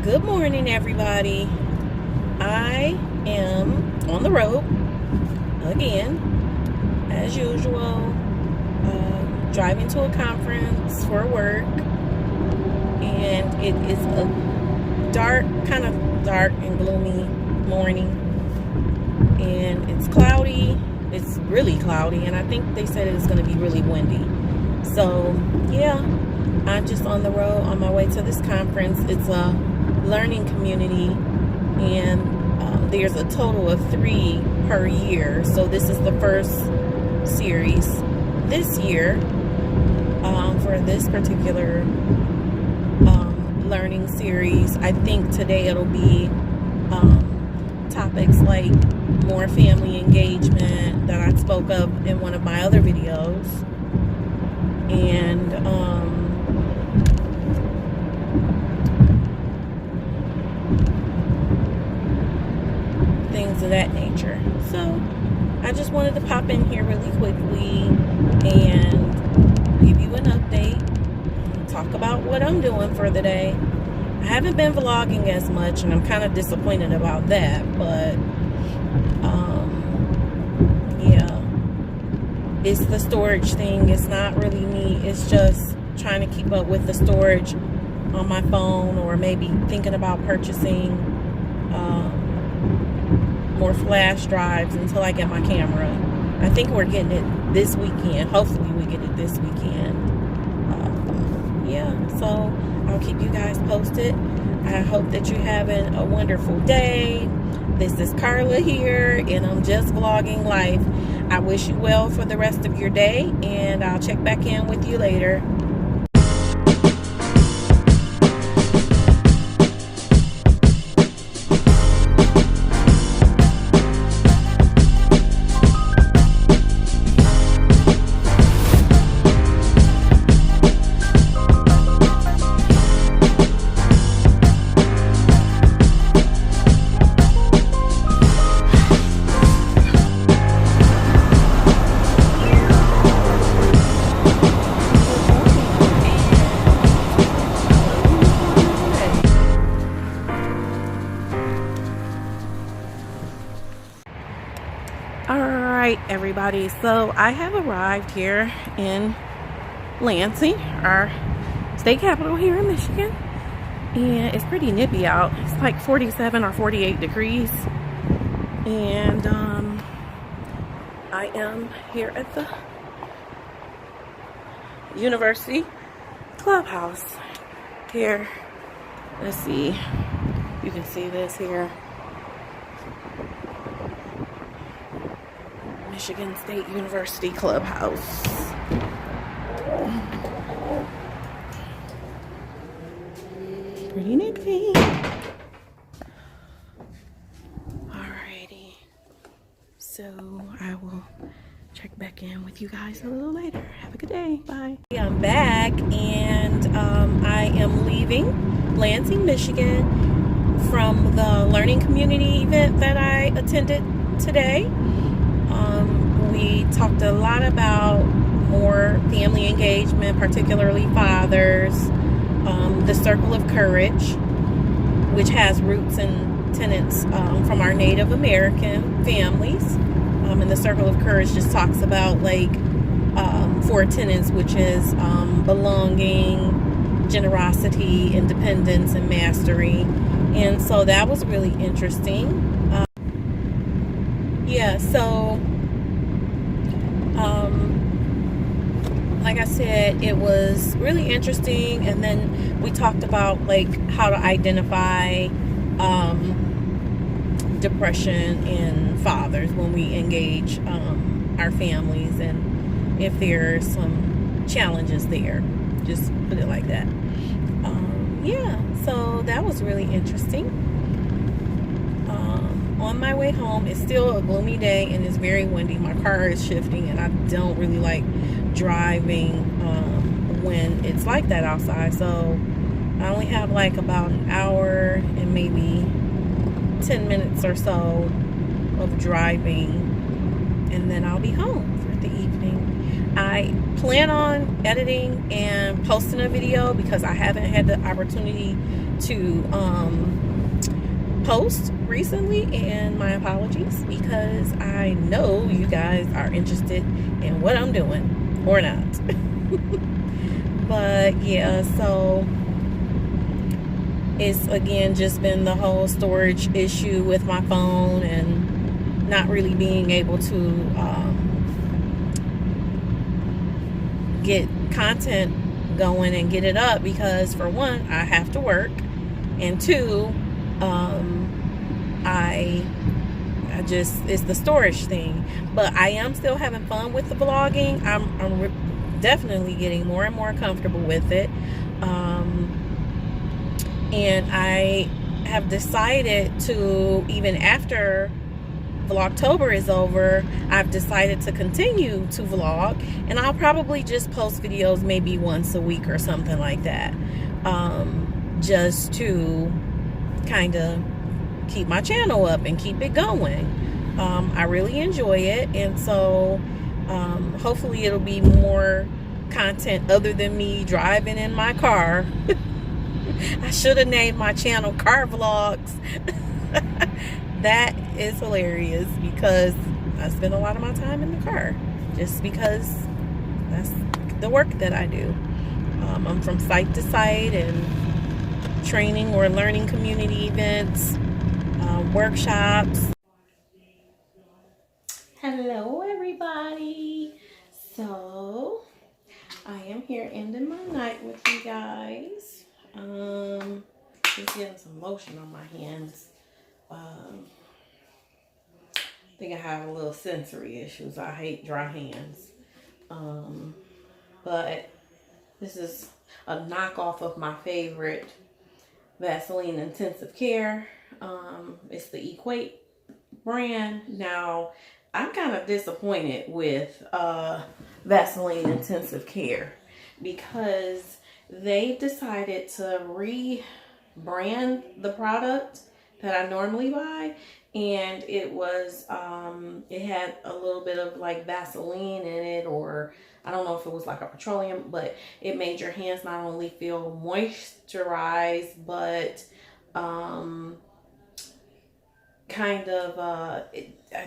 Good morning, everybody. I am on the road again, as usual, driving to a conference for work, and it is a kind of dark and gloomy morning, and it's cloudy. It's really cloudy, and I think they said it's going to be really windy. So yeah, I'm just on the road on my way to this conference. It's a learning community, and there's a total of 3 per year. So this is the first series this year for this particular learning series. I think today it'll be topics like more family engagement that I spoke of in one of my other videos, and things of that nature. So I just wanted to pop in here really quickly and give you an update, talk about what I'm doing for the day. I haven't been vlogging as much, and I'm kind of disappointed about that, but yeah, it's the storage thing. It's not really me. It's just trying to keep up with the storage on my phone, or maybe thinking about purchasing more flash drives until I get my camera. I think we're getting it this weekend. Hopefully we get it this weekend. Yeah, so I'll keep you guys posted. I hope that you're having a wonderful day. This is Carla here, and I'm just vlogging life. I wish you well for the rest of your day, and I'll check back in with you later. Alright, everybody, so I have arrived here in Lansing, our state capital here in Michigan, and it's pretty nippy out. It's like 47 or 48 degrees, and I am here at the University Clubhouse here. Let's see, you can see this here. Michigan State University Clubhouse. Pretty nippy. Alrighty. So I will check back in with you guys a little later. Have a good day. Bye. I'm back, and I am leaving Lansing, Michigan from the learning community event that I attended today. We talked a lot about more family engagement, particularly fathers, the Circle of Courage, which has roots and tenets from our Native American families. And the Circle of Courage just talks about like 4 tenets, which is belonging, generosity, independence, and mastery. And so that was really interesting. Yeah, so like I said, it was really interesting, and then we talked about like how to identify depression in fathers when we engage our families, and if there are some challenges there, just put it like that. Yeah, so that was really interesting. On my way home, it's still a gloomy day and it's very windy. My car is shifting, and I don't really like driving when it's like that outside. So I only have like about an hour and maybe 10 minutes or so of driving, and then I'll be home for the evening. I plan on editing and posting a video because I haven't had the opportunity to post recently, and my apologies, because I know you guys are interested in what I'm doing or not. But yeah, so it's again just been the whole storage issue with my phone and not really being able to get content going and get it up, because for one, I have to work, and two, I just, it's the storage thing. But I am still having fun with the vlogging. I'm definitely getting more and more comfortable with it, and I have decided to, even after Vlogtober is over, I've decided to continue to vlog, and I'll probably just post videos maybe once a week or something like that, just to kind of keep my channel up and keep it going. I really enjoy it, and so hopefully it'll be more content other than me driving in my car. I should have named my channel Car Vlogs. That is hilarious, because I spend a lot of my time in the car, just because that's the work that I do. I'm from site to site and training or learning community events, workshops. Hello everybody. So I am here ending my night with you guys. Just getting some lotion on my hands. I think I have a little sensory issues. I hate dry hands. But this is a knockoff of my favorite Vaseline Intensive Care. It's the Equate brand. Now, I'm kind of disappointed with Vaseline Intensive Care, because they decided to rebrand the product that I normally buy, and it was it had a little bit of like Vaseline in it, or I don't know if it was like a petroleum, but it made your hands not only feel moisturized, but kind of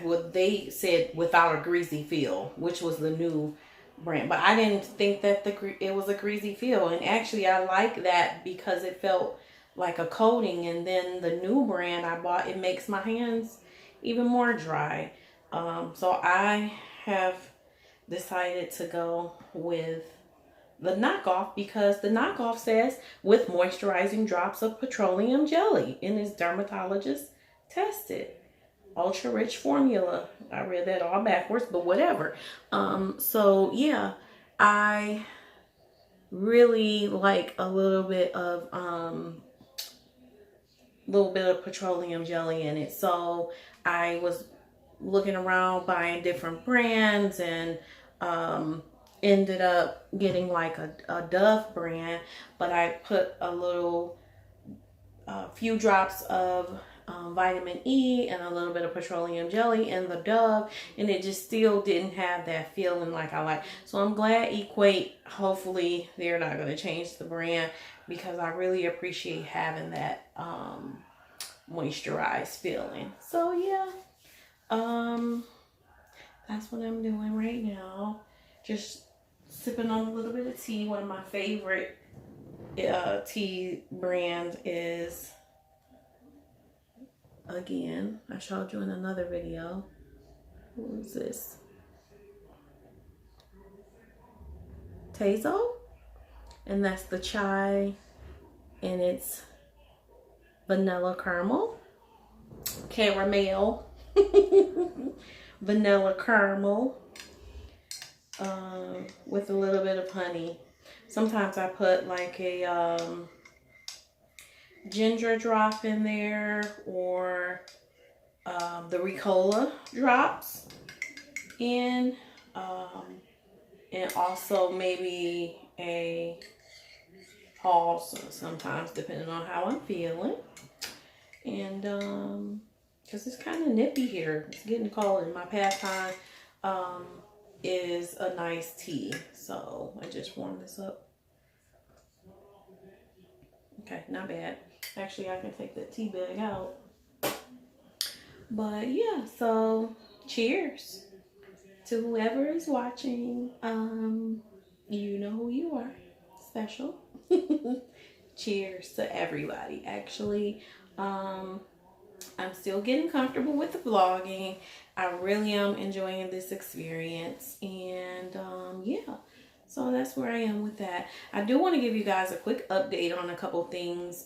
what they said, without a greasy feel, which was the new brand. But I didn't think that it was a greasy feel, and actually I like that, because it felt like a coating. And then the new brand I bought, it makes my hands even more dry. So I have decided to go with the knockoff, because the knockoff says with moisturizing drops of petroleum jelly, and is dermatologist tested, ultra rich formula. I read that all backwards, but whatever. So yeah, I really like a little bit of petroleum jelly in it. So I was looking around buying different brands, and ended up getting like a Dove brand, but I put a few drops of vitamin E and a little bit of petroleum jelly in the Dove, and it just still didn't have that feeling like I like. So I'm glad Equate, hopefully they're not going to change the brand, because I really appreciate having that moisturized feeling. So yeah, that's what I'm doing right now. Just sipping on a little bit of tea. One of my favorite tea brand is, again, I showed you in another video. What is this? Ttyl, and that's the chai, and it's vanilla caramel, vanilla caramel, with a little bit of honey. Sometimes I put like a ginger drop in there, or the Ricola drops in, and also maybe a pulse sometimes, depending on how I'm feeling. And because it's kind of nippy here, it's getting cold, and my pastime is a nice tea. So I just warmed this up. Okay, not bad. Actually, I can take the tea bag out. But yeah, so cheers to whoever is watching. You know who you are. Special. Cheers to everybody. Actually, I'm still getting comfortable with the vlogging. I really am enjoying this experience. And yeah, so that's where I am with that. I do want to give you guys a quick update on a couple things.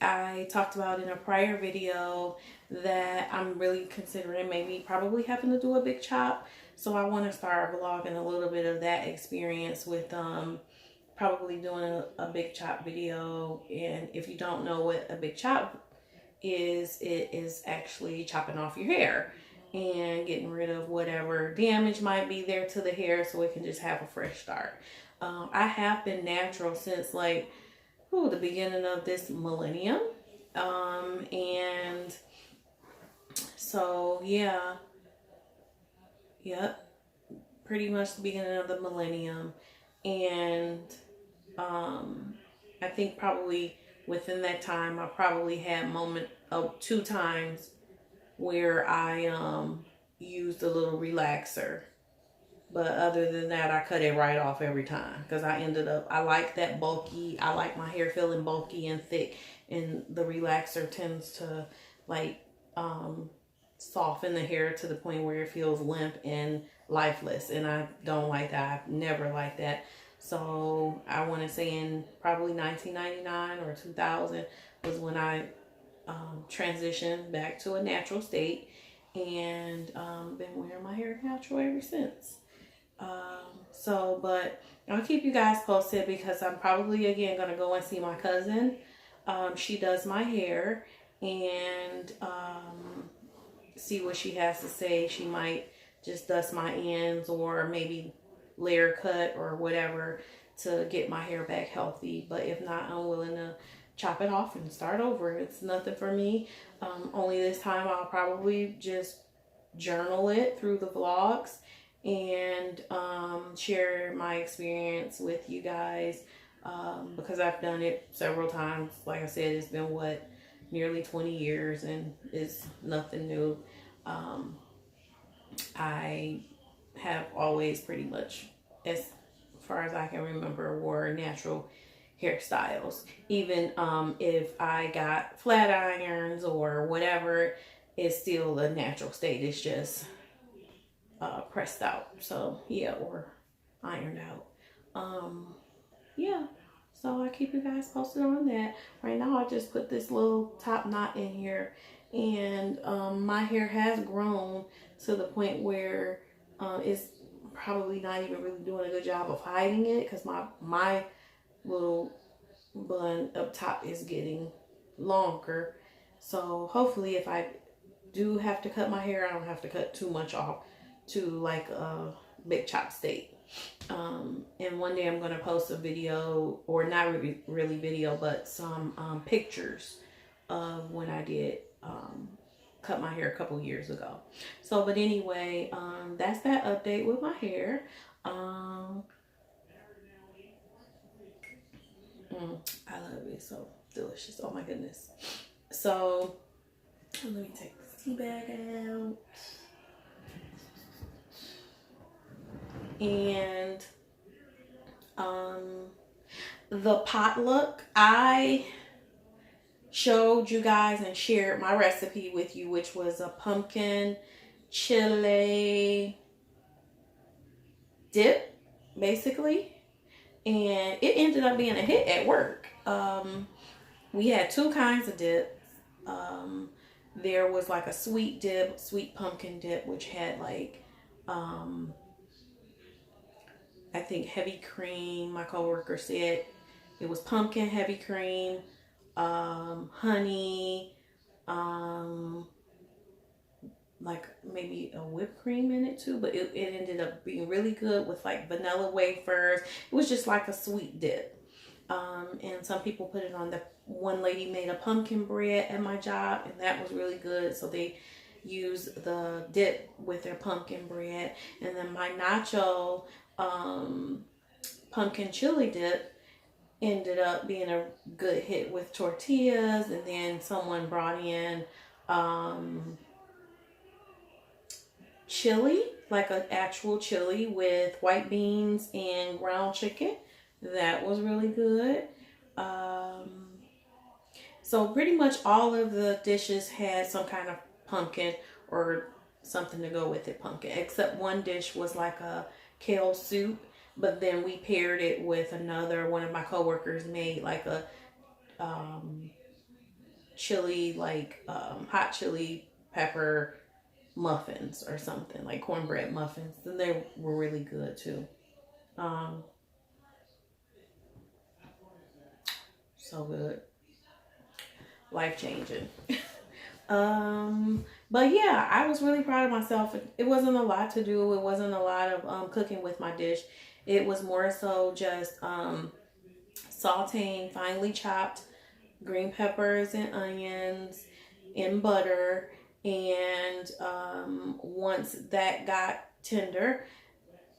I talked about in a prior video that I'm really considering probably having to do a big chop. So I want to start vlogging a little bit of that experience with probably doing a big chop video. And if you don't know what a big chop is, it is actually chopping off your hair and getting rid of whatever damage might be there to the hair so it can just have a fresh start. I have been natural since like the beginning of this millennium. And so yeah, yep, pretty much the beginning of the millennium. And I think probably within that time I probably had two times where I used a little relaxer. But other than that, I cut it right off every time because I like that bulky. I like my hair feeling bulky and thick, and the relaxer tends to like soften the hair to the point where it feels limp and lifeless, and I don't like that. I've never liked that. So I want to say in probably 1999 or 2000 was when I transitioned back to a natural state, and been wearing my hair natural ever since. But I'll keep you guys posted because I'm probably again gonna go and see my cousin. She does my hair, and see what she has to say. She might just dust my ends or maybe layer cut or whatever to get my hair back healthy. But if not, I'm willing to chop it off and start over. It's nothing for me. Only this time I'll probably just journal it through the vlogs and share my experience with you guys, because I've done it several times. Like I said, it's been nearly 20 years, and it's nothing new. I have always pretty much, as far as I can remember, wore natural hairstyles. Even if I got flat irons or whatever, it's still a natural state. It's just pressed out. So yeah, or ironed out. Yeah, so I keep you guys posted on that. Right now I just put this little top knot in here, and my hair has grown to the point where it's probably not even really doing a good job of hiding it, because my little bun up top is getting longer. So hopefully if I do have to cut my hair, I don't have to cut too much off to like a big chop state. And one day I'm going to post a video, or not really video, but some pictures of when I did cut my hair a couple years ago. So, but anyway, that's that update with my hair. I love it. So delicious. Oh my goodness. So let me take this tea bag out. And the potluck, I showed you guys and shared my recipe with you, which was a pumpkin chili dip, basically. And it ended up being a hit at work. We had two kinds of dips. There was like a sweet dip, sweet pumpkin dip, which had like I think heavy cream. My coworker said it was pumpkin, heavy cream, honey, like maybe a whipped cream in it too, but it ended up being really good with like vanilla wafers. It was just like a sweet dip. And some people put it on one lady made a pumpkin bread at my job, and that was really good. So they use the dip with their pumpkin bread. And then my nacho pumpkin chili dip ended up being a good hit with tortillas, and then someone brought in chili, like an actual chili with white beans and ground chicken. That was really good. So pretty much all of the dishes had some kind of pumpkin or something to go with it, pumpkin, except one dish was like a kale soup, but then we paired it with another. One of my coworkers made like a chili, like hot chili pepper muffins or something, like cornbread muffins, and they were really good too. So good, life changing. But yeah, I was really proud of myself. It wasn't a lot to do. It wasn't a lot of cooking with my dish. It was more so just sauteing finely chopped green peppers and onions in butter. And once that got tender,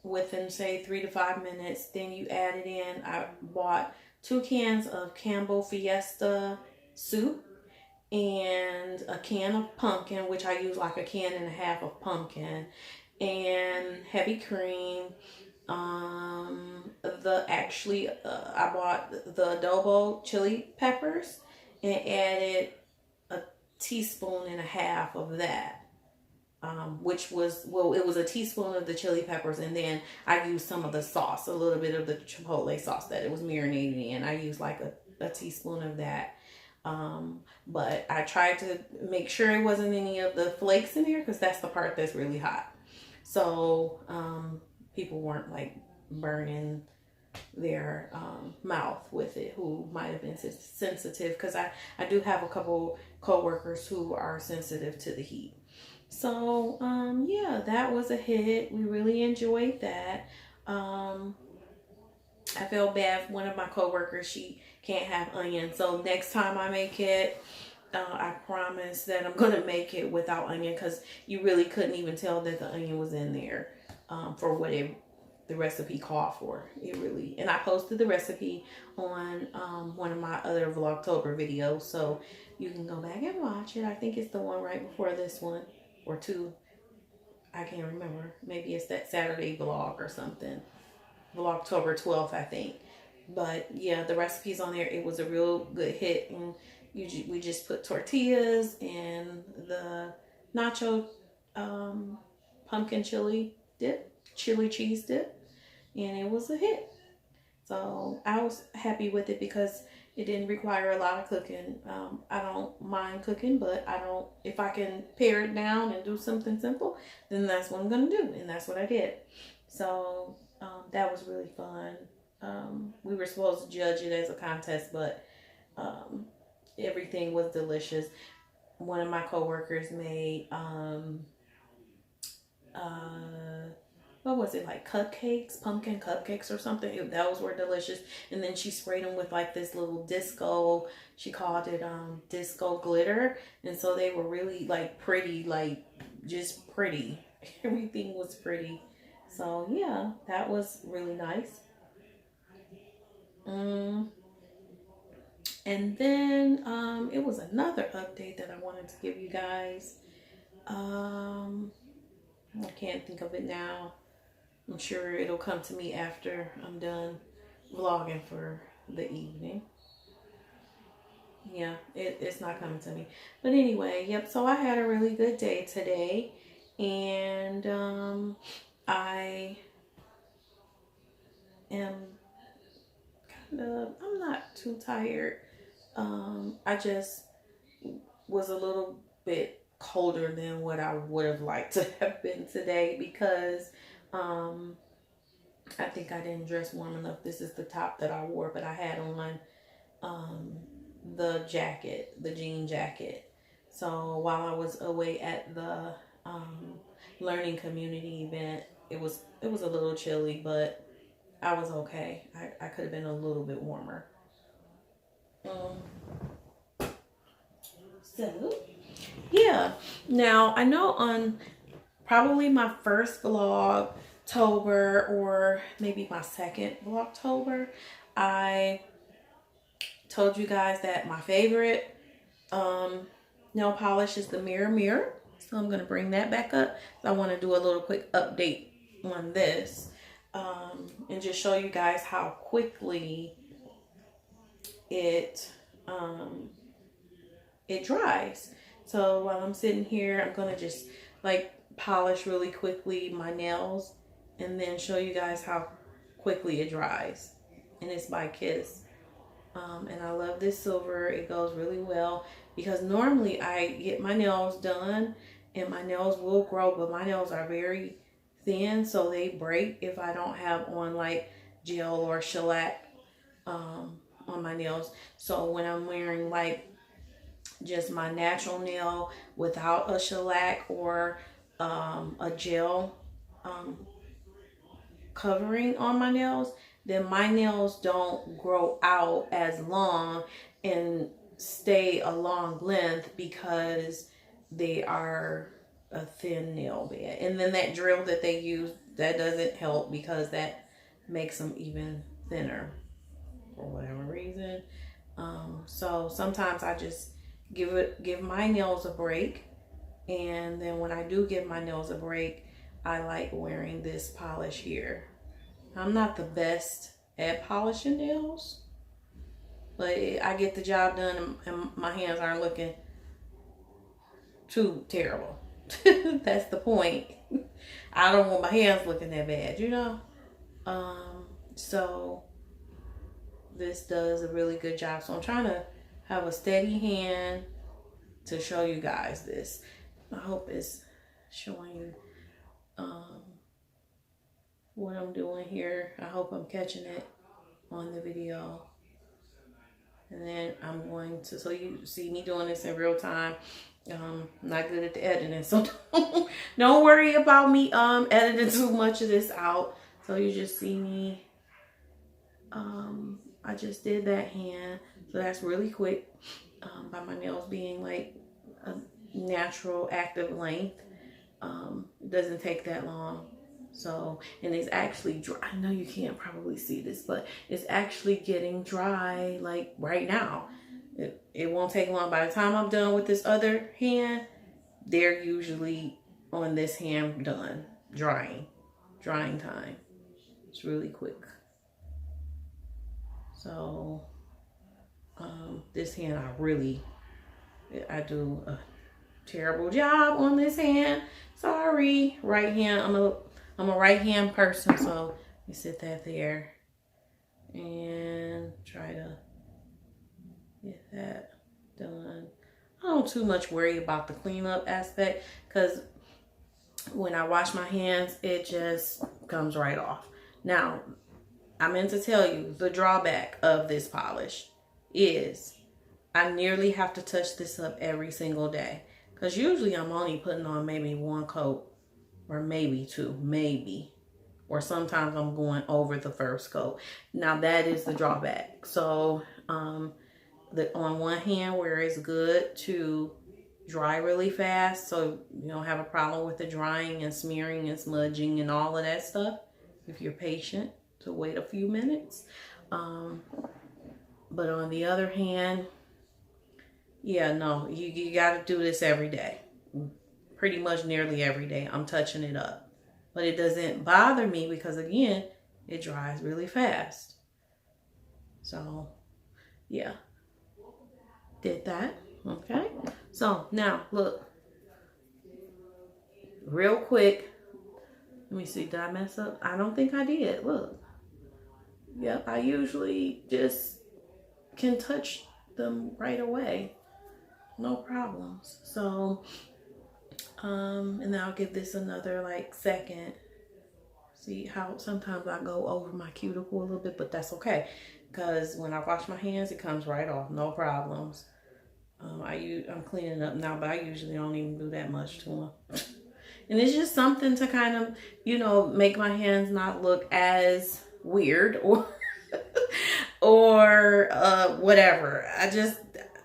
within say 3 to 5 minutes, then you add it in. I bought 2 cans of Campbell Fiesta soup and a can of pumpkin, which I use like a can and a half of pumpkin, and heavy cream. I bought the adobo chili peppers and added a teaspoon and a half of that. Which was, well, it was a teaspoon of the chili peppers, and then I used some of the sauce, a little bit of the chipotle sauce that it was marinating in. I used like a teaspoon of that. But I tried to make sure it wasn't any of the flakes in there, because that's the part that's really hot. So people weren't like burning their mouth with it who might have been sensitive, because I do have a couple coworkers who are sensitive to the heat. So yeah, that was a hit. We really enjoyed that. I felt bad. One of my coworkers, she can't have onion, so next time I make it, I promise that I'm gonna make it without onion, because you really couldn't even tell that the onion was in there for what the recipe called for. It really, and I posted the recipe on one of my other Vlogtober videos, so you can go back and watch it. I think it's the one right before this one, or 2. I can't remember. Maybe it's that Saturday vlog or something. Vlogtober 12th, I think. But yeah, the recipe's on there. It was a real good hit, and we just put tortillas and the nacho pumpkin chili cheese dip, and it was a hit. So I was happy with it because it didn't require a lot of cooking. I don't mind cooking, but if I can pare it down and do something simple, then that's what I'm gonna do, and that's what I did. So that was really fun. We were supposed to judge it as a contest, but everything was delicious. One of my coworkers made what was it, like cupcakes, pumpkin cupcakes or something. Those were delicious. And then she sprayed them with like this little disco, she called it disco glitter, and so they were really like pretty, like just pretty. Everything was pretty. So yeah, that was really nice. And then it was another update that I wanted to give you guys. I can't think of it now. I'm sure it'll come to me after I'm done vlogging for the evening. Yeah, it's not coming to me. But anyway, yep, so I had a really good day today. And I am I'm not too tired. I just was a little bit colder than what I would have liked to have been today, because I think I didn't dress warm enough. This is the top that I wore, but I had on the jacket, the jean jacket. So while I was away at the learning community event, it was a little chilly, but I was okay. I could have been a little bit warmer. So yeah, now I know on probably my first Vlogtober, or maybe my second Vlogtober, I told you guys that my favorite nail polish is the Mirror. So I'm going to bring that back up. I want to do a little quick update on this and just show you guys how quickly it dries. So while I'm sitting here, I'm going to just like polish really quickly my nails and then show you guys how quickly it dries. And it's by Kiss. And I love this silver. It goes really well because normally I get my nails done and my nails will grow, but my nails are very thin, so they break if I don't have on like gel or shellac on my nails. So when I'm wearing like just my natural nail without a shellac or a gel covering on my nails, then my nails don't grow out as long and stay a long length because they are a thin nail bed. And then that drill that they use, that doesn't help because that makes them even thinner for whatever reason. So sometimes I just give my nails a break, and then when I do give my nails a break, I like wearing this polish here. I'm not the best at polishing nails, but I get the job done and my hands aren't looking too terrible. That's the point. I don't want my hands looking that bad, you know? So this does a really good job. So I'm trying to have a steady hand to show you guys this. I hope it's showing you what I'm doing here. I hope I'm catching it on the video. And then I'm going to, so you see me doing this in real time. Not good at the editing, so don't worry about me editing too much of this out. So you just see me, I just did that hand, so that's really quick, by my nails being like a natural active length. It doesn't take that long. So, and it's actually dry. I know you can't probably see this, but it's actually getting dry like right now. It won't take long. By the time I'm done with this other hand, they're usually on this hand done. Drying time. It's really quick. So, this hand I do a terrible job on this hand. Sorry, right hand. I'm a right hand person, so let me sit that there and try to get that done. I don't too much worry about the cleanup aspect because when I wash my hands, it just comes right off. Now, I meant to tell you the drawback of this polish is I nearly have to touch this up every single day because usually I'm only putting on maybe one coat or maybe two, or sometimes I'm going over the first coat. Now that is the drawback. So on one hand where it's good to dry really fast, so you don't have a problem with the drying and smearing and smudging and all of that stuff if you're patient to wait a few minutes. But on the other hand, yeah, no, you got to do this every day. Pretty much nearly every day I'm touching it up. But it doesn't bother me because, again, it dries really fast. So, yeah. Did that. Okay. So, now, look. Real quick. Let me see. Did I mess up? I don't think I did. Look. Yep. I usually just can touch them right away. No problems. So, and then I'll give this another like second. See how sometimes I go over my cuticle a little bit, but that's okay because when I wash my hands, it comes right off, no problems. I'm cleaning up now, but I usually don't even do that much to them. And it's just something to kind of, you know, make my hands not look as weird or or whatever. I just,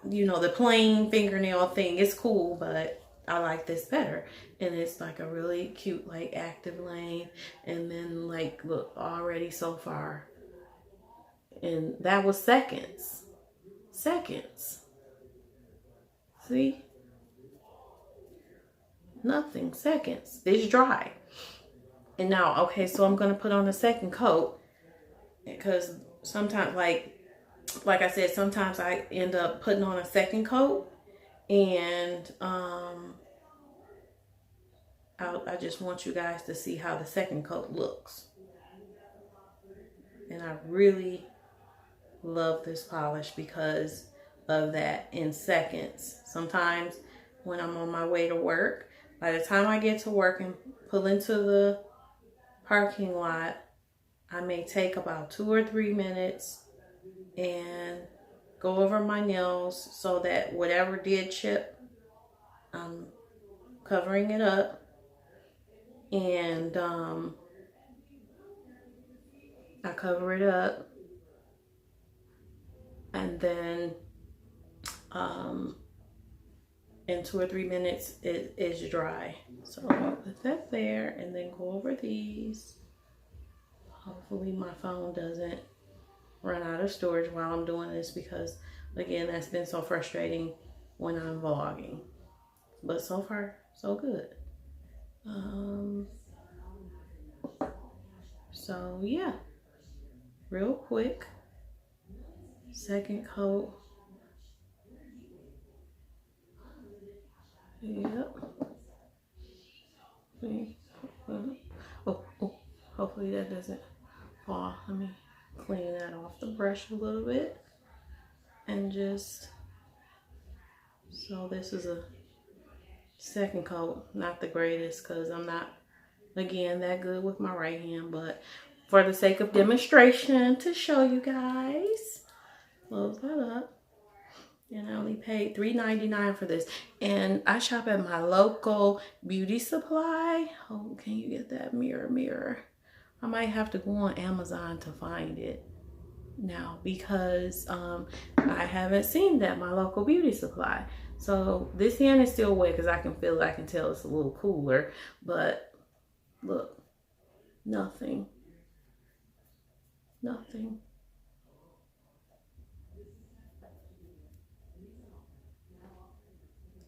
you know, the plain fingernail thing is cool, but I like this better. And it's like a really cute, like active length. And then like, look, already so far. And that was seconds. seconds. See? Nothing, seconds. It's dry. And now, okay, so I'm going to put on a second coat because sometimes, like I said, sometimes I end up putting on a second coat, and I just want you guys to see how the second coat looks. And I really love this polish because of that in seconds. Sometimes when I'm on my way to work, by the time I get to work and pull into the parking lot, I may take about 2 or 3 minutes and go over my nails so that whatever did chip, I'm covering it up. And I cover it up, and then in 2 or 3 minutes it is dry. So I'll put that there and then go over these. Hopefully my phone doesn't run out of storage while I'm doing this, because again, that's been so frustrating when I'm vlogging. But so far so good. So yeah, real quick, second coat. Yep. Oh, hopefully that doesn't fall. Let me clean that off the brush a little bit. And just, so this is a second coat, not the greatest because I'm not, again, that good with my right hand, but for the sake of demonstration to show you guys, close that up. And I only paid $3.99 for this. And I shop at my local beauty supply. Oh, can you get that mirror? I might have to go on Amazon to find it now, because I haven't seen that, my local beauty supply. So this hand is still wet because I can feel it. I can tell it's a little cooler. But look, nothing.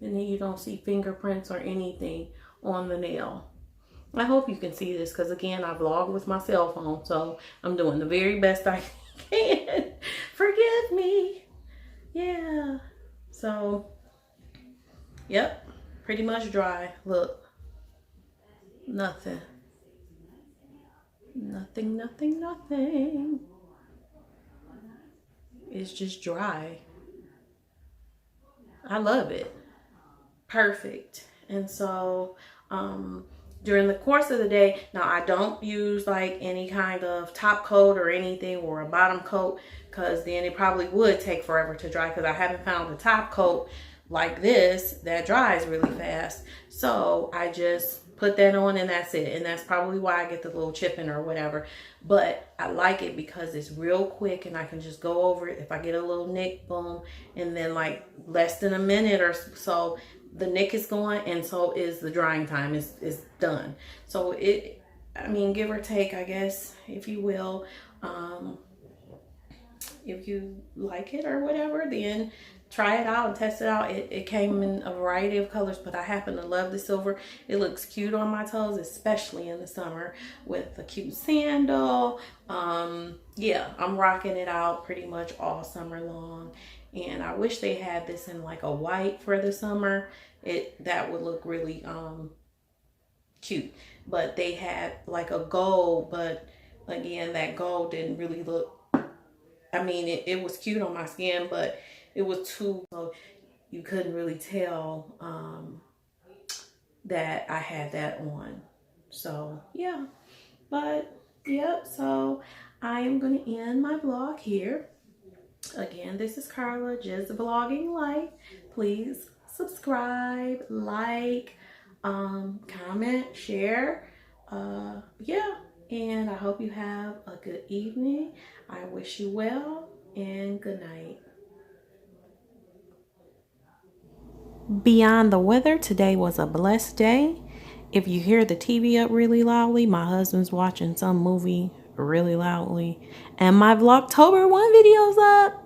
And then you don't see fingerprints or anything on the nail. I hope you can see this because, again, I vlog with my cell phone, so I'm doing the very best I can. Forgive me. Yeah. So, yep, pretty much dry. Look, nothing. It's just dry. I love it. Perfect. And so during the course of the day, now I don't use like any kind of top coat or anything, or a bottom coat, because then it probably would take forever to dry, because I haven't found a top coat like this that dries really fast. So I just put that on and that's it. And that's probably why I get the little chipping or whatever. But I like it because it's real quick and I can just go over it. If I get a little nick, boom, and then like less than a minute or so, the nick is gone, and so is the drying time is done. So it, I mean, give or take, I guess, if you will. If you like it or whatever, then try it out and test it out. It came in a variety of colors, but I happen to love the silver. It looks cute on my toes, especially in the summer with a cute sandal. Yeah, I'm rocking it out pretty much all summer long. And I wish they had this in like a white for the summer. That would look really cute. But they had like a gold, but again, that gold didn't really look, I mean, it was cute on my skin, but it was too, so you couldn't really tell that I had that on. So yeah, but yep, so I am going to end my vlog here. Again, this is Carla, Justvlogginglife. Please subscribe, like, comment, share. Yeah, and I hope you have a good evening. I wish you well, and good night. Beyond the weather, today was a blessed day. If you hear the TV up really loudly, my husband's watching some movie really loudly. And my Vlogtober 1 video's up.